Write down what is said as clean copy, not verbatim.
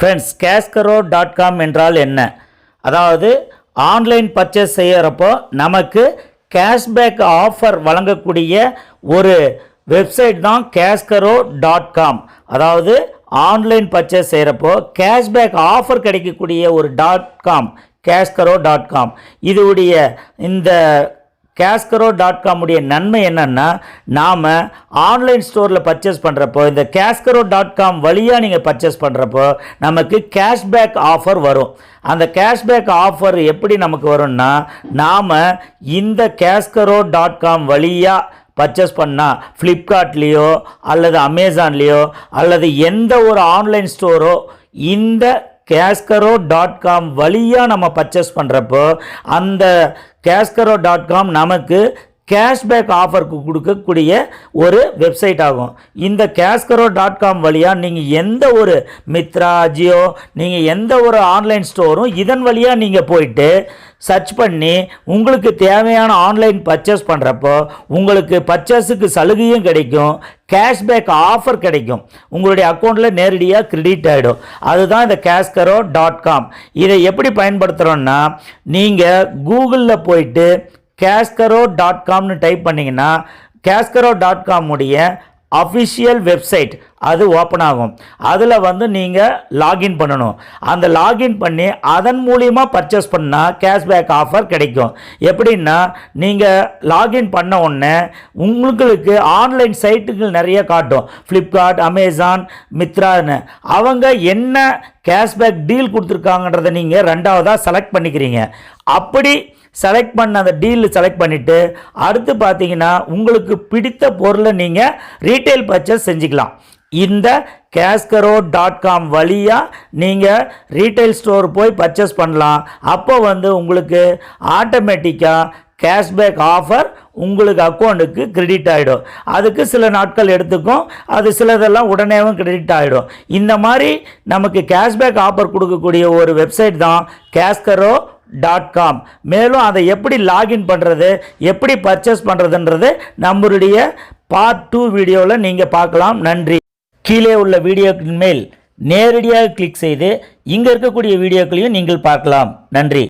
Friends, Cashkaro.com என்றால் என்ன? அதாவது ஆன்லைன் பர்ச்சேஸ் செய்யறப்போ நமக்கு கேஷ்பேக் ஆஃபர் வழங்கக்கூடிய ஒரு வெப்சைட் தான் Cashkaro.com. அதாவது ஆன்லைன் பர்ச்சேஸ் செய்கிறப்போ கேஷ்பேக் ஆஃபர் கிடைக்கக்கூடிய ஒரு .com Cashkaro.com. இதுடைய இந்த Cashkaro.com உடைய நன்மை என்னன்னா, நாம் ஆன்லைன் ஸ்டோரில் பர்ச்சேஸ் பண்ணுறப்போ இந்த Cashkaro.com வழியாக நீங்கள் பர்ச்சேஸ் பண்ணுறப்போ நமக்கு கேஷ்பேக் ஆஃபர் வரும். அந்த கேஷ்பேக் ஆஃபர் எப்படி நமக்கு வரும்னா, நாம் இந்த Cashkaro.com வழியாக பர்ச்சேஸ் பண்ணால் ஃப்ளிப்கார்ட்லேயோ அல்லது அமேசான்லேயோ அல்லது எந்த ஒரு ஆன்லைன் ஸ்டோரோ இந்த Cashkaro.com வழியாக நம்ம பர்ச்சேஸ் பண்ணுறப்போ அந்த Cashkaro.com நமக்கு கேஷ்பேக் ஆஃபருக்கு கொடுக்கக்கூடிய ஒரு வெப்சைட் ஆகும். இந்த Cashkaro.com வழியாக நீங்கள் எந்த ஒரு மித்ரா, அஜியோ, நீங்கள் எந்த ஒரு ஆன்லைன் ஸ்டோரும் இதன் வழியாக நீங்கள் போயிட்டு சர்ச் பண்ணி உங்களுக்கு தேவையான ஆன்லைன் பர்ச்சேஸ் பண்ணுறப்போ உங்களுக்கு பர்ச்சேஸுக்கு சலுகையும் கிடைக்கும், கேஷ்பேக் ஆஃபர் கிடைக்கும், உங்களுடைய அக்கௌண்ட்டில் நேரடியாக கிரெடிட் ஆகிடும். அதுதான் இந்த Cashkaro.com. இதை எப்படி பயன்படுத்துகிறோன்னா, நீங்கள் கூகுளில் போயிட்டு Cashkaro.comனு டைப் பண்ணிங்கன்னா Cashkaro.com உடைய அஃபிஷியல் வெப்சைட் அது ஓப்பன் ஆகும். அதில் நீங்கள் லாகின் பண்ணணும். அந்த லாகின் பண்ணி அதன் மூலியமாக பர்ச்சேஸ் பண்ணால் கேஷ்பேக் ஆஃபர் கிடைக்கும். எப்படின்னா, நீங்கள் லாகின் பண்ண உடனே உங்களுக்கு ஆன்லைன் சைட்டுகள் நிறைய காட்டும். ஃப்ளிப்கார்ட், அமேசான், மித்ரான்னு அவங்க என்ன கேஷ்பேக் டீல் கொடுத்துருக்காங்கன்றதை நீங்கள் ரெண்டாவதாக செலக்ட் பண்ணிக்கிறீங்க. அப்படி செலக்ட் பண்ண அந்த டீல் செலக்ட் பண்ணிவிட்டு அடுத்து பார்த்தீங்கன்னா உங்களுக்கு பிடித்த பொருளை நீங்கள் ரீட்டைல் பர்ச்சேஸ் செஞ்சுக்கலாம். இந்த Cashkaro.com வழியாக நீங்கள் ரீட்டைல் ஸ்டோர் போய் பர்ச்சேஸ் பண்ணலாம். அப்போ உங்களுக்கு ஆட்டோமேட்டிக்காக கேஷ்பேக் ஆஃபர் உங்களுக்கு அக்கௌண்ட்டுக்கு கிரெடிட் ஆகிடும். அதுக்கு சில நாட்கள் எடுத்துக்கும், அது சிலதெல்லாம் உடனேவும் கிரெடிட் ஆகிடும். இந்த மாதிரி நமக்கு கேஷ்பேக் ஆஃபர் கொடுக்கக்கூடிய ஒரு வெப்சைட் தான் Cashkaro.com. மேலும் அதை எப்படி லாகின் பண்ணுறது, எப்படி பர்ச்சேஸ் பண்ணுறதுன்றது நம்மளுடைய பார்ட் 2 வீடியோவில் நீங்கள் பார்க்கலாம். நன்றி. கீழே உள்ள வீடியோக்கின் மேல் நேரடியாக கிளிக் செய்து இங்கே இருக்கக்கூடிய வீடியோக்களையும் நீங்கள் பார்க்கலாம். நன்றி.